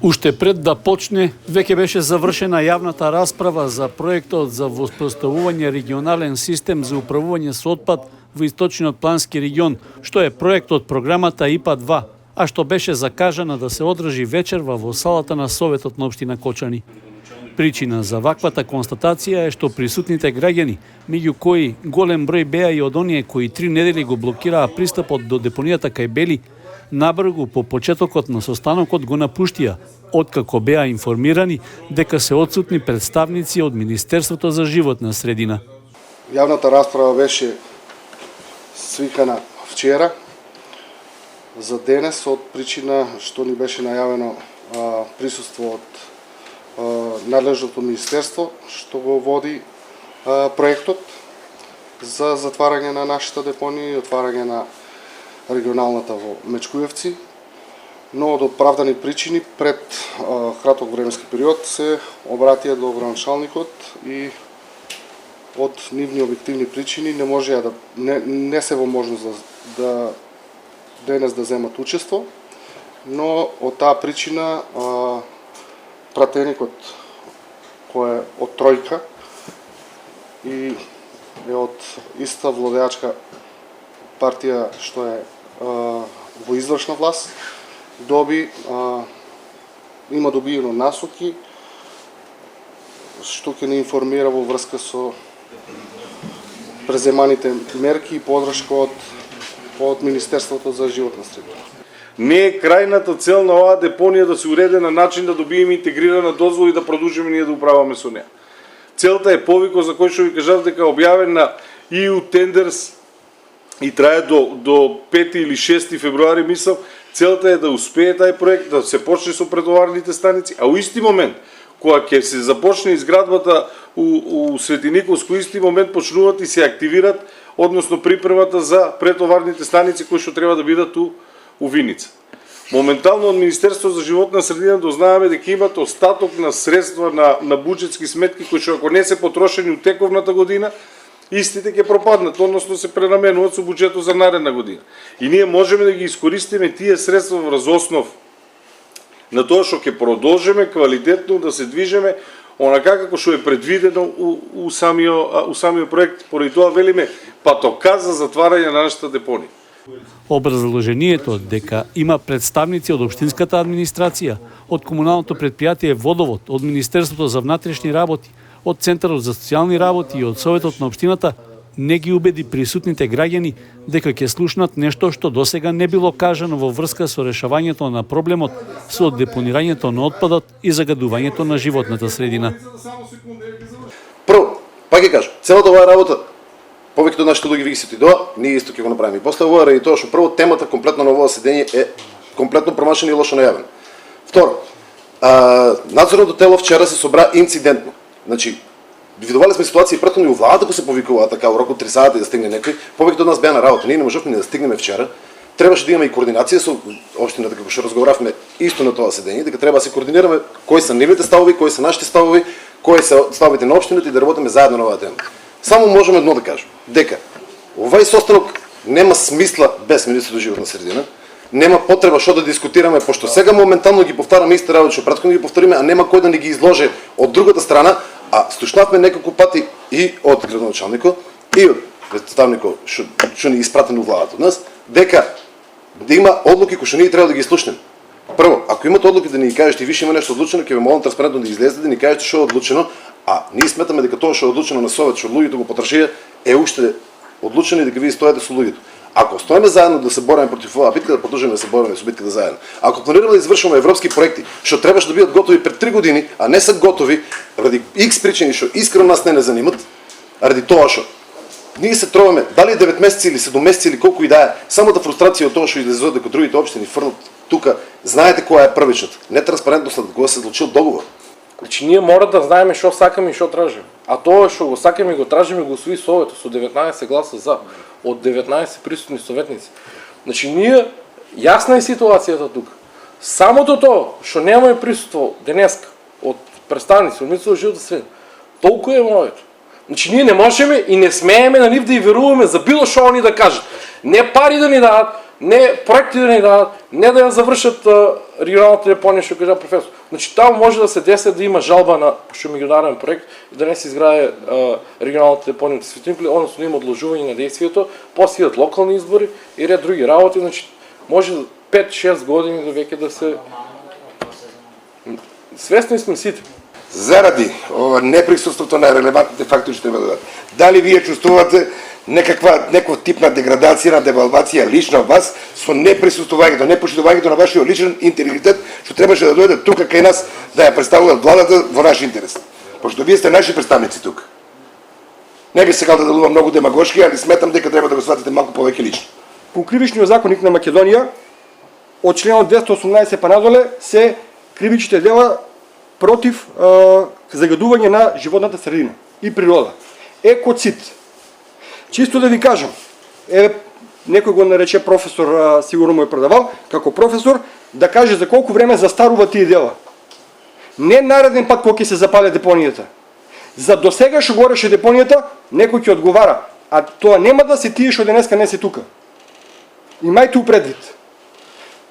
Уште пред да почне, веќе беше завршена јавната расправа за проектот за воспоставување регионален систем за управување со отпад во источниот плански регион, што е проект од програмата ИПА-2, а што беше закажана да се одржи вечерва во салата на Советот на општина Кочани. Причина за ваквата констатација е што присутните граѓани, меѓу кои голем број беа и од оние кои 3 недели го блокираа пристапот до депонијата кај Бели, набрзо по почетокот на состанокот го напуштија, откако беа информирани дека се отсутни представници од Министерството за животна средина. Јавната расправа беше свикана вчера за денес од причина што ни беше најавено присуство од надлежното министерство што го води проектот за затварање на нашата депонија и отварање на регионалната во Мечкуевци, но од оправдани причини пред краток временски период се обратија до градоначалникот и од нивни објективни причини не можеа да не се во можност да денес да земат учество, но од таа причина пратеникот кој е од Тројка и е од иста владеачка партија што е во извршна власт, има добиено насоки што ќе не информира во врска со преземаните мерки и подршка од Министерството за животна средина. Не е крајната цел на оваа депонија да се уреде на начин да добиеме интегрирана дозвола и да продолжиме ние да управуваме со неа. Целта е повико за кој што ви кажав дека е објавен на EU Tenders и трае до 5 или 6 февруари, мислам. Целта е да успее тај проект, да се почне со претоварните станици, а у исти момент, кога ќе се започне изградбата у Свети Николско, исти момент почнуваат и се активират, односно припремата за претоварните станици кои што треба да бидат у Виница. Моментално од Министерството за животна средина дознаеме дека имат остаток на средства на буџетски сметки кои што ако не се потрошени у тековната година, истите ќе пропаднат, односно се пренаменуваат со буџетот за наредна година. И ние можеме да ги искористиме тие средства врз основ на тоа што ќе продолжиме квалитетно да се движиме онака како што е предвидено у самиот проект. Поради тоа велиме патоказ за затварање на нашата депонија. Образложението дека има представници од општинската администрација, од комуналното предпријатие Водовод, од Министерството за внатрешни работи, од Центарот за социјални работи и од Советот на општината не ги убеди присутните граѓани дека ќе слушнат нешто што досега не било кажано во врска со решавањето на проблемот со депонирањето на отпадот и загадувањето на животната средина. Прво, пак ќе кажам, целата оваа работа повеќето од нашите луѓе веќе се отидоа, ние исто ќе го направиме. И после ова ради тоа што прво темата комплетно на овој седење е комплетно промашена и лошо најавена. Второ, надзорното тело вчера се собра инцидентно. Значи, видовале сме ситуации претходно и у владата кој се повикува така у рокот 3 сати да стигне некој, повеќето од нас беа на работа. Ние не можевме ни да стигнеме вчера. Требаше да имаме и координација со општината, како што разговаравме исто на тоа седење, дека треба да се координираме кои се нивните ставови, кои се нашите ставови, кои се ставовите на општината и да работиме заедно на оваа тема. Само можеме едно да кажем, дека овај состанок нема смисла без Министерството за животна средина, нема потреба што да дискутираме, пошто сега моментално ги повтараме исти работи што претходно ги повториме, а нема кој да ни ги изложе од другата страна, а слушнавме неколку пати и од градоначалникот и од представникот што ни испратено владата од нас, дека да има одлуки кои што ние треба да ги слушнеме. Прво, ако имате одлуки да ни ги кажете и више има нешто одлучено, ќе ве молам транспарентно да излезете да ни кажете што е одлучено, а ние сметаме дека тоа што е одлучено на Совет, што луѓето го потрашија, е уште одлучено и дека вие стоите со луѓето. Ако стоиме заедно да се бориме против оваа битка, да продолжиме да се бориме со битката заедно. Ако планираме да извршуваме европски проекти, што требаше да бидат готови пред 3 години, а не се готови ради X причини што искрено нас не занимат, ради тоа што ние се троваме дали 9 месеци или 7 месеци или колку и да е, самата фрустрација од тоа што излезува дека другите општини фрлат тука, знаете која е првичната, нетранспарентноста кога се случил договор. Значи ние мора да знаеме што сакаме и што тражиме. А тоа што го сакаме и го тражиме го усвои Советот со 19 гласа за од 19 присутни советници. Значи ние јасна е ситуацијата тука. Самото тоа што немаме присуство денеска од представници од Министерството за животна средина, толку е моето. Значи ние не можеме и не смееме на нив да и веруваме за било што они да кажат. Не пари да ни дадат, не проекти да ни дадат, не да ја завршат регионалната депонија што кажа професор. Значи таму може да се деси да има жалба на што меѓународен проект и да не се изграде регионалната депонија во Светониколе, односно да има одложување на действието, после идат локални избори и ред други работи, значи може 5-6 години да веќе да се свесни сме сите. Заради ова неприсуството на релевантните фактори што треба да дадат. Дали вие чувствувате некој тип на деградација, на девалвација лично вас со неприсуствувањето, непочитувањето на вашиот личен интегритет, што требаше да дојде тука кај нас да ја представува владата во наш интерес. Пошто вие сте наши представници тука. Не би сакал да делувам многу демагошки, али сметам дека треба да го сватите малку повеќе лично. По кривичниот законник на Македонија, од членот 218 па надоле се кривичните дела против загадување на животната средина и природа. Екоцид. Чисто да ви кажам, некој го нарече професор, сигурно му е предавал, како професор, да каже за колку време застарува тие дела. Не нареден пат кога ќе се запале депонијата. За досега што гореше депонијата, некој ќе одговара, а тоа нема да се тие што денеска не се тука. Имајте упредвид.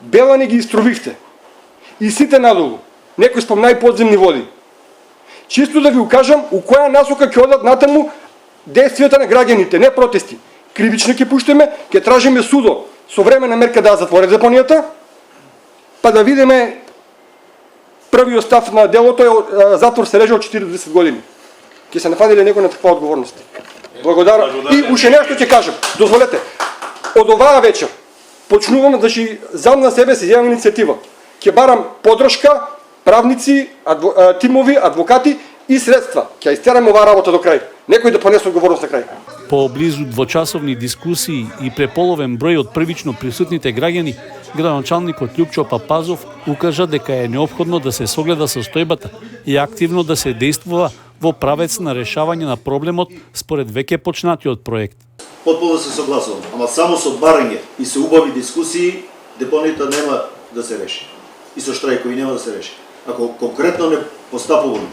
Белани ги истровихте. И сите надолу. Некој спомна и подземни води. Чисто да ви укажам у која насока ќе одат натаму действијата на граѓаните, не протести. Кривично ќе пуштиме, ќе тражиме судо со времена мерка да затвори депонијата, па да видиме првиот став на делото е затвор се реже од 4 до 10 години. Ќе се нафадиле некој на таква одговорност. Благодарам. И уште нешто ќе кажам. Дозволете. Од оваа вечер почнувам, значи, зам на себе се јавам иницијатива. Ќе барам подршка, правници, тимови, адвокати и средства. Ќе истераме оваа работа до крај. Некој да понесе одговорност на крај. По близу двочасовни дискусии и преполовен број од првично присутните граѓани, градоначалникот Љупчо Папазов укажа дека е неопходно да се согледа состојбата и активно да се действува во правец на решавање на проблемот според веќе почнатиот проект. Потполно се согласувам, ама само со барање и со убави дискусии депонијата нема да се реши. И со штрајкови нема да се реши. Ако конкретно не постапуваме,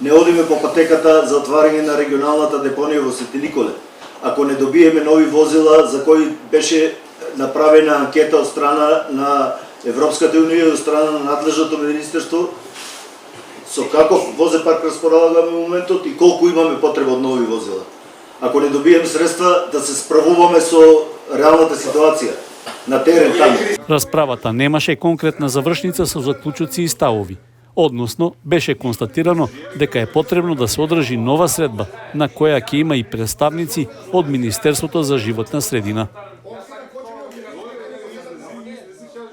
не одиме по патеката за отварање на регионалната депонија во Светониколе, ако не добиеме нови возила за кои беше направена анкета од страна на Европската унија и од страна на надлежното министерство, со каков возен парк располагаме во моментот и колку имаме потреба од нови возила. Ако не добиеме средства да се справуваме со реалната ситуација на терен таму. Расправата немаше конкретна завршница со заклучоци и ставови. Односно, беше констатирано дека е потребно да се одржи нова средба, на која ќе има и представници од Министерството за животна средина.